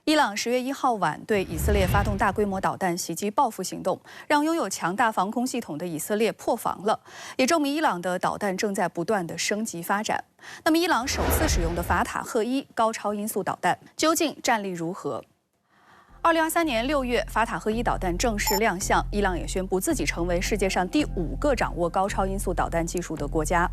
伊朗10月1号晚对以色列发动大规模导弹袭击报复行动，让拥有强大防空系统的以色列破防了，也证明伊朗的导弹正在不断的升级发展。那么，伊朗首次使用的法塔赫1高超音速导弹究竟战力如何？2023年6月，法塔赫1导弹正式亮相，伊朗也宣布自己成为世界上第5个掌握高超音速导弹技术的国家。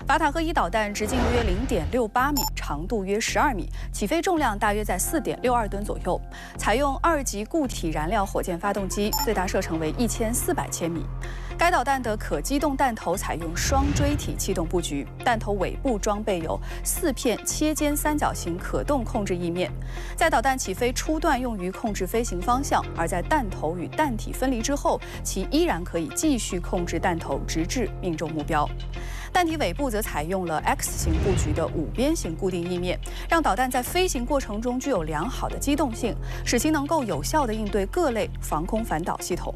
法塔赫1导弹直径约0.68米，长度约12米，起飞重量大约在4.62吨左右，采用2级固体燃料火箭发动机，最大射程为1400千米。该导弹的可机动弹头采用双锥体气动布局，弹头尾部装备有4片切尖三角形可动控制翼面，在导弹起飞初段用于控制飞行方向，而在弹头与弹体分离之后，其依然可以继续控制弹头，直至命中目标。弹体尾部则采用了 X 型布局的5边形固定翼面，让导弹在飞行过程中具有良好的机动性，使其能够有效地应对各类防空反导系统。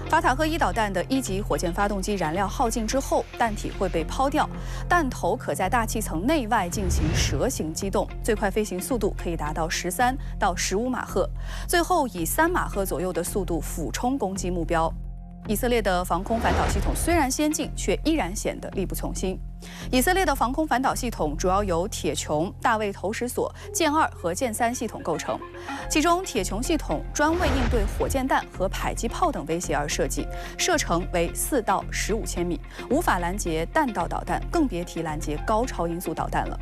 法塔赫1导弹的1级火箭发动机燃料耗尽之后，弹体会被抛掉，弹头可在大气层内外进行蛇形机动，最快飞行速度可以达到13到15马赫，最后以3马赫左右的速度俯冲攻击目标。以色列的防空反导系统虽然先进，却依然显得力不从心。以色列的防空反导系统主要由铁穹、大卫投石索、剑2和剑3系统构成，其中铁穹系统专为应对火箭弹和迫击炮等威胁而设计，射程为4到15千米，无法拦截弹道导弹，更别提拦截高超音速导弹了。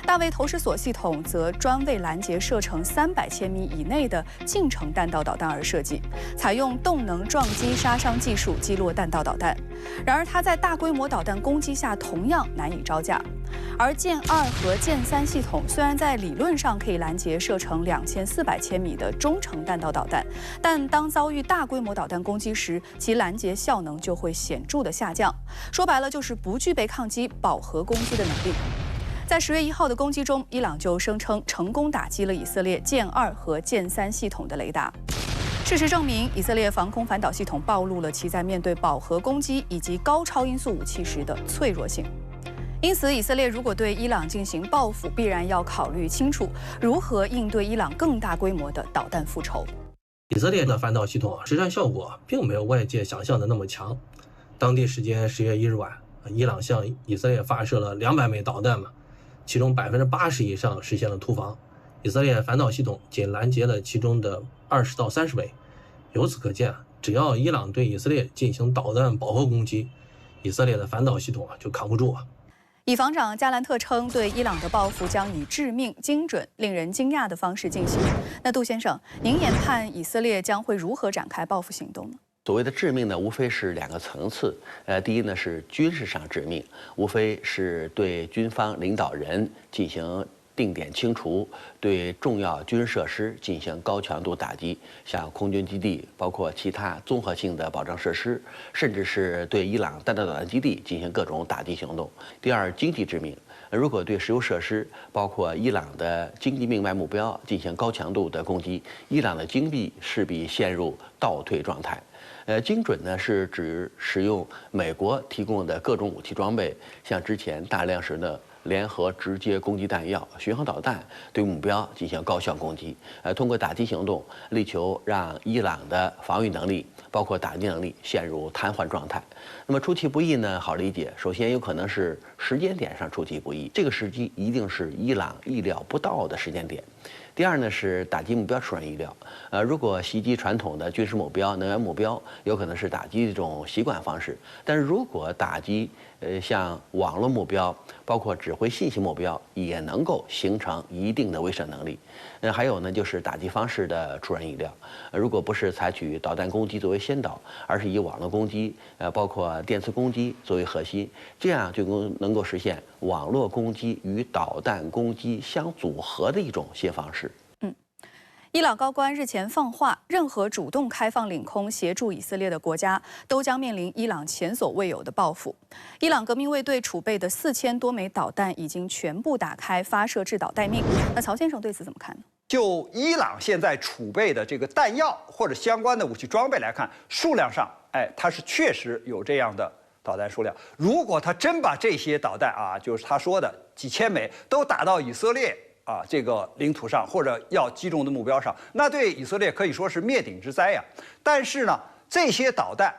大卫投石索系统则专为拦截射程300千米以内的近程弹道导弹而设计，采用动能撞击杀伤技术击落弹道导弹。然而，它在大规模导弹攻击下同样难以招架。而剑2和剑3系统虽然在理论上可以拦截射程2400千米的中程弹道导弹，但当遭遇大规模导弹攻击时，其拦截效能就会显著的下降。说白了，就是不具备抗击饱和攻击的能力。在10月1号的攻击中，伊朗就声称成功打击了以色列剑2和剑3系统的雷达。事实证明，以色列防空反导系统暴露了其在面对饱和攻击以及高超音速武器时的脆弱性。因此，以色列如果对伊朗进行报复，必然要考虑清楚如何应对伊朗更大规模的导弹复仇。以色列的反导系统实战效果并没有外界想象的那么强。当地时间10月1日晚，伊朗向以色列发射了200枚导弹其中80%以上实现了突防，以色列反导系统仅拦截了其中的20到30枚。由此可见，只要伊朗对以色列进行导弹饱和攻击，以色列的反导系统就扛不住。以防长加兰特称，对伊朗的报复将以致命、精准、令人惊讶的方式进行。那杜先生，您研判以色列将会如何展开报复行动呢？所谓的致命呢，无非是2个层次。第一呢是军事上致命，无非是对军方领导人进行定点清除，对重要军事设施进行高强度打击，像空军基地，包括其他综合性的保障设施，甚至是对伊朗弹道导弹基地进行各种打击行动。第二，经济致命。如果对石油设施，包括伊朗的经济命脉目标进行高强度的攻击，伊朗的经济势必陷入倒退状态。精准呢是指使用美国提供的各种武器装备，像之前大量使用的联合直接攻击弹药、巡航导弹，对目标进行高效攻击。通过打击行动，力求让伊朗的防御能力，包括打击能力陷入瘫痪状态。那么出其不意呢，好理解，首先有可能是时间点上出其不意，这个时机一定是伊朗意料不到的时间点。第二呢是打击目标出人意料，如果袭击传统的军事目标、能源目标，有可能是打击这种习惯方式；但是如果打击像网络目标，包括指挥信息目标，也能够形成一定的威慑能力。还有呢就是打击方式的出人意料，如果不是采取导弹攻击作为先导，而是以网络攻击，包括电磁攻击作为核心，这样就能够实现网络攻击与导弹攻击相组合的一种新方式。伊朗高官日前放话，任何主动开放领空协助以色列的国家，都将面临伊朗前所未有的报复。伊朗革命卫队储备的4000多枚导弹已经全部打开发射制导待命。那曹先生对此怎么看呢？就伊朗现在储备的这个弹药或者相关的武器装备来看，数量上，它是确实有这样的导弹数量。如果他真把这些导弹就是他说的几千枚都打到以色列这个领土上或者要击中的目标上，那对以色列可以说是灭顶之灾呀。但是呢，这些导弹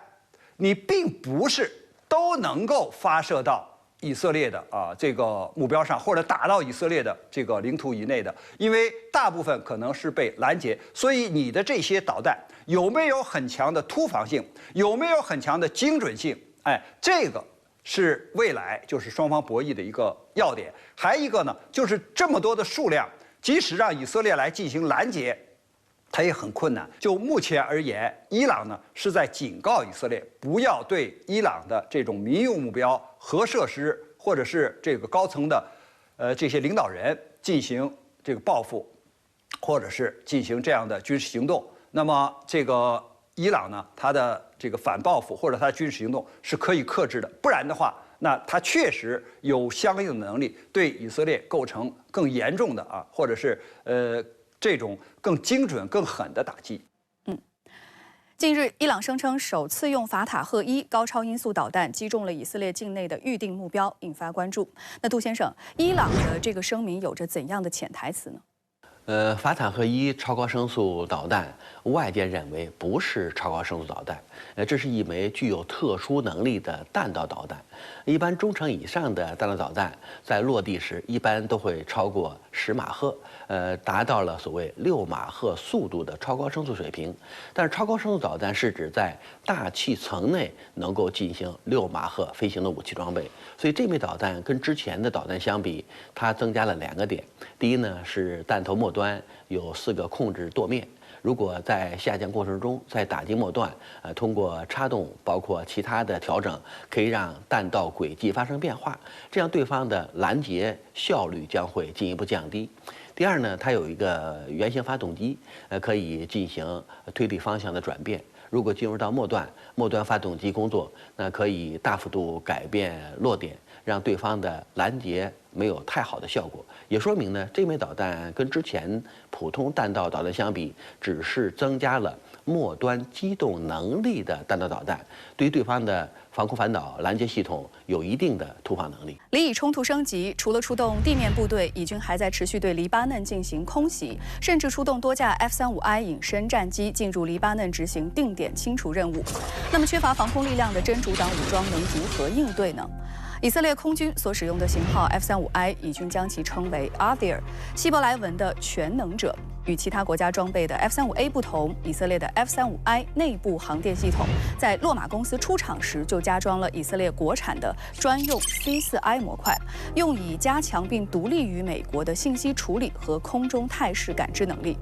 你并不是都能够发射到以色列的这个目标上，或者打到以色列的这个领土以内的，因为大部分可能是被拦截，所以你的这些导弹有没有很强的突防性，有没有很强的精准性？这个是未来就是双方博弈的一个要点。还一个呢，就是这么多的数量，即使让以色列来进行拦截，它也很困难。就目前而言，伊朗呢是在警告以色列不要对伊朗的这种民用目标、核设施或者是这个高层的这些领导人进行这个报复，或者是进行这样的军事行动。那么这个伊朗呢，它的这个反报复或者它的军事行动是可以克制的，不然的话，那它确实有相应的能力对以色列构成更严重的或者是这种更精准、更狠的打击。近日，伊朗声称首次用法塔赫1高超音速导弹击中了以色列境内的预定目标，引发关注。那杜先生，伊朗的这个声明有着怎样的潜台词呢？法塔赫1超高声速导弹，外界认为不是超高声速导弹，这是一枚具有特殊能力的弹道导弹。一般中程以上的弹道导弹在落地时一般都会超过10马赫，达到了所谓6马赫速度的超高声速水平。但是超高声速导弹是指在大气层内能够进行6马赫飞行的武器装备，所以这枚导弹跟之前的导弹相比，它增加了2个点。第一呢是弹头末端有4个控制舵面，如果在下降过程中，在打击末段，通过插动包括其他的调整，可以让弹道轨迹发生变化，这样对方的拦截效率将会进一步降低。第二呢，它有一个圆形发动机，可以进行推力方向的转变。如果进入到末端发动机工作，那可以大幅度改变落点，让对方的拦截没有太好的效果。也说明呢，这枚导弹跟之前普通弹道导弹相比，只是增加了末端机动能力的弹道导弹，对于对方的防空反导拦截系统有一定的突防能力。黎以冲突升级，除了出动地面部队，以军还在持续对黎巴嫩进行空袭，甚至出动多架 F-35I 隐身战机进入黎巴嫩执行定点清除任务。那么，缺乏防空力量的真主党武装能如何应对呢？以色列空军所使用的型号 F-35I， 以军将其称为 Adir， 希伯来文的全能者。与其他国家装备的 F-35A 不同，以色列的 F-35I 内部航电系统在洛马公司出厂时就加装了以色列国产的专用 C4I 模块，用以加强并独立于美国的信息处理和空中态势感知能力。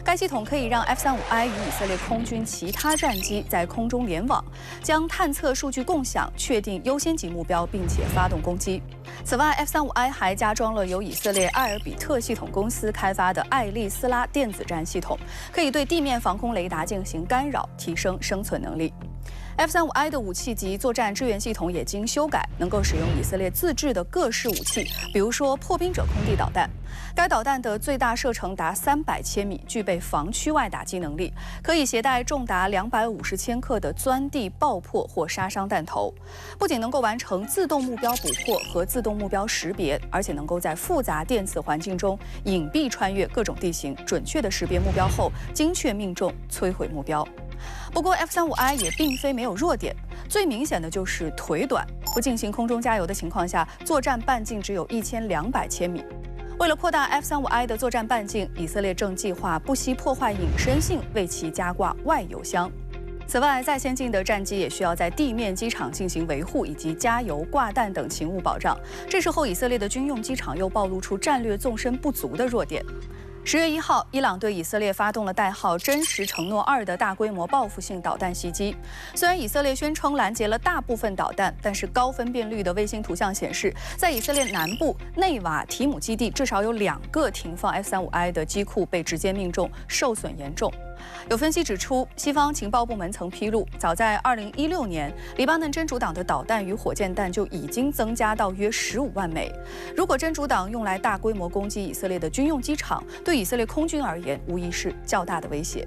该系统可以让 F-35I 与以色列空军其他战机在空中联网，将探测数据共享，确定优先级目标，并且发动攻击。此外 ，F-35I 还加装了由以色列埃尔比特系统公司开发的艾利斯拉电子战系统，可以对地面防空雷达进行干扰，提升生存能力。F-35I 的武器及作战支援系统也经修改，能够使用以色列自制的各式武器，比如说破冰者空地导弹。该导弹的最大射程达300千米，具备防区外打击能力，可以携带重达250千克的钻地爆破或杀伤弹头。不仅能够完成自动目标捕获和自动目标识别，而且能够在复杂电磁环境中隐蔽穿越各种地形，准确地识别目标后，精确命中，摧毁目标。不过 F-35I 也并非没有弱点，最明显的就是腿短，不进行空中加油的情况下，作战半径只有1200千米。为了扩大 F-35I 的作战半径，以色列正计划不惜破坏隐身性，为其加挂外油箱。此外，再先进的战机也需要在地面机场进行维护以及加油、挂弹等勤务保障。这时候，以色列的军用机场又暴露出战略纵深不足的弱点。10月1号，伊朗对以色列发动了代号“真实承诺2”的大规模报复性导弹袭击。虽然以色列宣称拦截了大部分导弹，但是高分辨率的卫星图像显示，在以色列南部内瓦提姆基地至少有2个停放 F-35I 的机库被直接命中，受损严重。有分析指出，西方情报部门曾披露，早在2016年，黎巴嫩真主党的导弹与火箭弹就已经增加到约15万枚。如果真主党用来大规模攻击以色列的军用机场，对以色列空军而言，无疑是较大的威胁。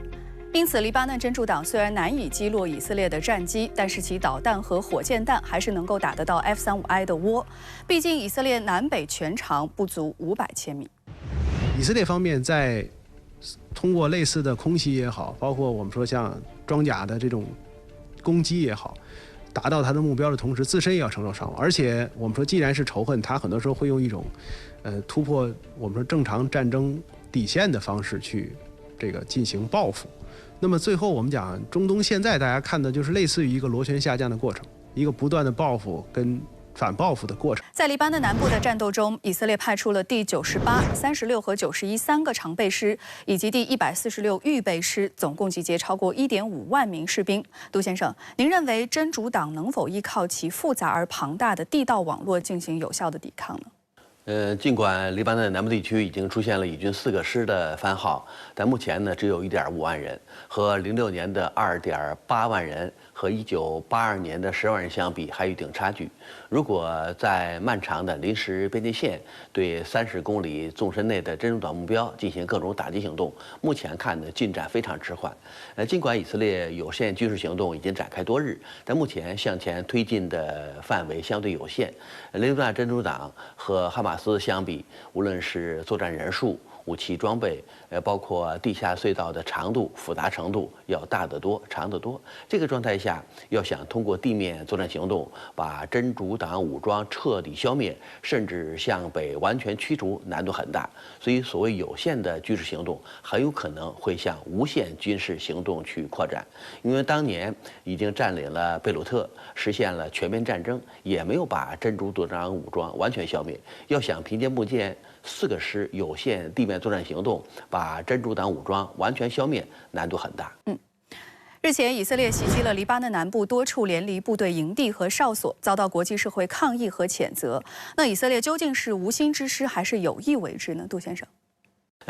因此，黎巴嫩真主党虽然难以击落以色列的战机，但是其导弹和火箭弹还是能够打得到 F-35I 的窝。毕竟，以色列南北全长不足500千米。以色列方面在通过类似的空袭也好，包括我们说像装甲的这种攻击也好，达到他的目标的同时，自身也要承受伤亡。而且我们说，既然是仇恨，他很多时候会用一种突破我们说正常战争底线的方式去这个进行报复。那么最后我们讲中东现在大家看的就是类似于一个螺旋下降的过程，一个不断的报复跟反报复的过程。在黎巴嫩南部的战斗中，以色列派出了第98、36和91三个常备师，以及第146预备师，总共集结超过1.5万名士兵。杜先生，您认为真主党能否依靠其复杂而庞大的地道网络进行有效的抵抗呢？尽管黎巴嫩南部地区已经出现了以军4个师的番号，但目前呢只有1.5万人，和06年的2.8万人和1982年的10万人相比，还有一定差距。如果在漫长的临时边界线对30公里纵深内的真主党目标进行各种打击行动，目前看呢进展非常迟缓。尽管以色列有限军事行动已经展开多日，但目前向前推进的范围相对有限。黎巴嫩真主党和哈马斯相比，无论是作战人数、武器装备，包括地下隧道的长度、复杂程度要大得多、长得多。这个状态下，要想通过地面作战行动把真主党武装彻底消灭，甚至向北完全驱逐，难度很大。所以，所谓有限的军事行动，很有可能会向无限军事行动去扩展。因为当年已经占领了贝鲁特，实现了全面战争，也没有把真主党武装完全消灭。要想凭借目前4个师有限地面作战行动把真主党武装完全消灭，难度很大。日前，以色列袭击了黎巴嫩南部多处联黎部队营地和哨所，遭到国际社会抗议和谴责。那以色列究竟是无心之失还是有意为之呢？杜先生。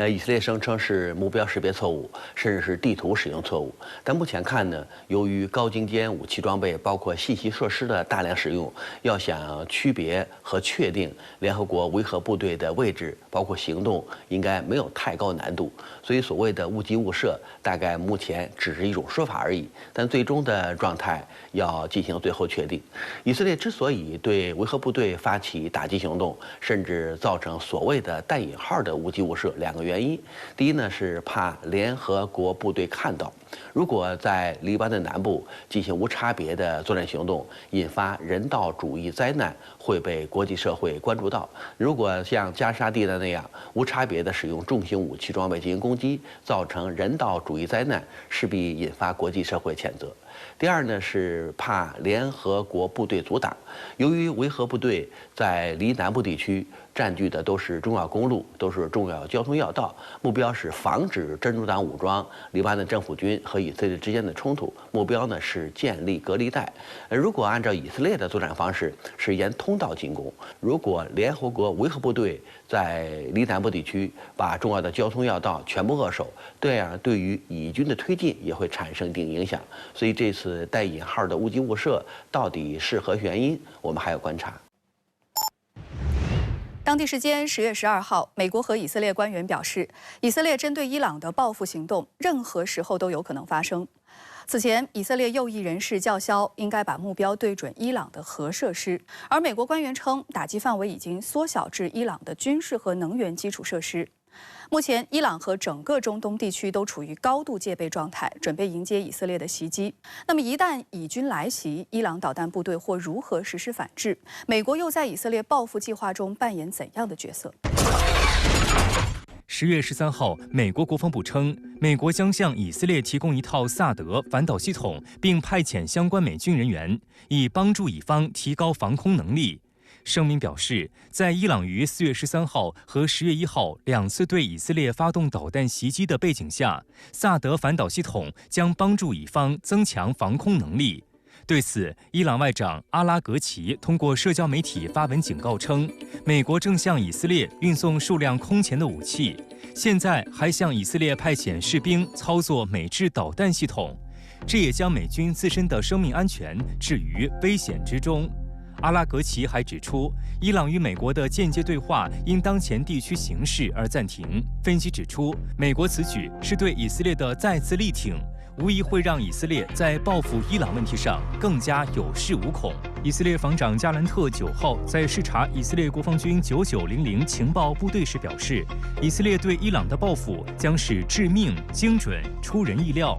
以色列声称是目标识别错误，甚至是地图使用错误。但目前看呢，由于高精尖武器装备，包括信息设施的大量使用，要想区别和确定联合国维和部队的位置，包括行动，应该没有太高难度。所以所谓的误击误射，大概目前只是一种说法而已。但最终的状态要进行最后确定。以色列之所以对维和部队发起打击行动，甚至造成所谓的带引号的误击误射，两个原因。第一呢是怕联合国部队看到，如果在黎巴嫩南部进行无差别的作战行动，引发人道主义灾难，会被国际社会关注到。如果像加沙地带那样无差别的使用重型武器装备进行攻击，造成人道主义灾难，势必引发国际社会谴责。第二呢是怕联合国部队阻挡，由于维和部队在黎南部地区占据的都是重要公路，都是重要交通要道，目标是防止真主党武装、黎巴嫩政府军和以色列之间的冲突，目标呢是建立隔离带。如果按照以色列的作战方式，是沿通道进攻。如果联合国维和部队在黎南部地区把重要的交通要道全部扼守，这样对于以军的推进也会产生一定影响。所以这次带引号的误击误射到底是何原因，我们还要观察。当地时间10月12号，美国和以色列官员表示，以色列针对伊朗的报复行动，任何时候都有可能发生。此前，以色列右翼人士叫嚣应该把目标对准伊朗的核设施，而美国官员称，打击范围已经缩小至伊朗的军事和能源基础设施。目前，伊朗和整个中东地区都处于高度戒备状态，准备迎接以色列的袭击。那么，一旦以军来袭，伊朗导弹部队或如何实施反制？美国又在以色列报复计划中扮演怎样的角色？10月13号，美国国防部称，美国将向以色列提供一套萨德反导系统，并派遣相关美军人员，以帮助以方提高防空能力。声明表示，在伊朗于4月13号和10月1号2次对以色列发动导弹袭击的背景下，萨德反导系统将帮助以方增强防空能力。对此，伊朗外长阿拉格齐通过社交媒体发文警告称，美国正向以色列运送数量空前的武器，现在还向以色列派遣士兵操作美制导弹系统，这也将美军自身的生命安全置于危险之中。阿拉格齐还指出，伊朗与美国的间接对话因当前地区形势而暂停。分析指出，美国此举是对以色列的再次力挺，无疑会让以色列在报复伊朗问题上更加有恃无恐。以色列防长加兰特9号在视察以色列国防军9900情报部队时表示，以色列对伊朗的报复将是致命、精准、出人意料。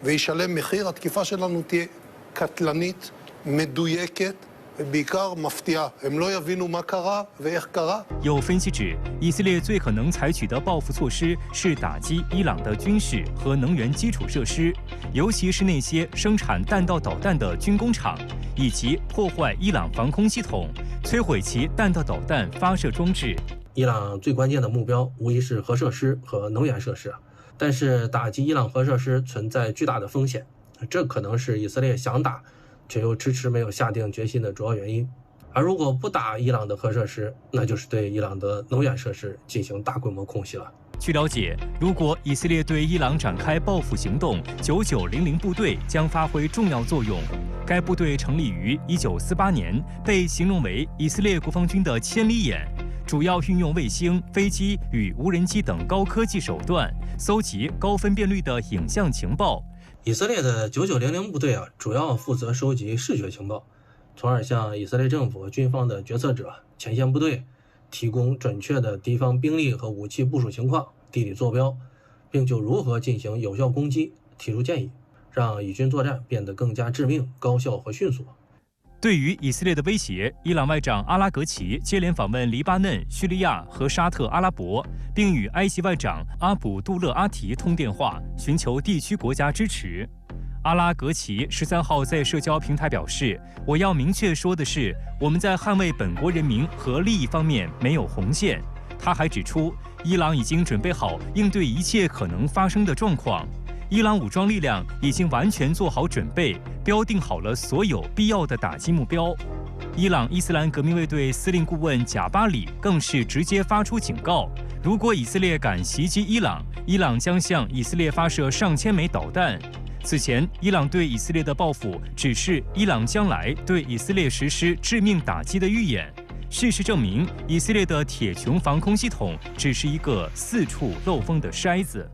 וישלם מחיר, התקיפה שלנו תהיה קטלנית, מדויקת, ובעיקר מפתיעה. הם לא יבינו מה קרה ואיך קרה. 有分析指，以色列最可能采取的报复措施是打击伊朗的军事和能源基础设施，尤其是那些生产弹道导弹的军工厂，以及破坏伊朗防空系统，摧毁其弹道导弹发射装置。伊朗最关键的目标无疑是核设施和能源设施。但是打击伊朗核设施存在巨大的风险，这可能是以色列想打却又迟迟没有下定决心的主要原因。而如果不打伊朗的核设施，那就是对伊朗的能源设施进行大规模空袭了。据了解，如果以色列对伊朗展开报复行动，9900部队将发挥重要作用。该部队成立于1948年，被形容为以色列国防军的千里眼，主要运用卫星、飞机与无人机等高科技手段，搜集高分辨率的影像情报。以色列的9900部队主要负责收集视觉情报，从而向以色列政府、军方的决策者、前线部队提供准确的敌方兵力和武器部署情况、地理坐标，并就如何进行有效攻击提出建议，让以军作战变得更加致命、高效和迅速。对于以色列的威胁，伊朗外长阿拉格齐接连访问黎巴嫩、叙利亚和沙特阿拉伯，并与埃及外长阿卜杜勒阿提通电话，寻求地区国家支持。阿拉格齐13号在社交平台表示：“我要明确说的是，我们在捍卫本国人民和利益方面没有红线。”他还指出，伊朗已经准备好应对一切可能发生的状况。伊朗武装力量已经完全做好准备，标定好了所有必要的打击目标。伊朗伊斯兰革命卫队司令顾问贾巴里更是直接发出警告：如果以色列敢袭击伊朗，伊朗将向以色列发射上千枚导弹。此前，伊朗对以色列的报复只是伊朗将来对以色列实施致命打击的预演。事实证明，以色列的铁穹防空系统只是一个四处漏风的筛子。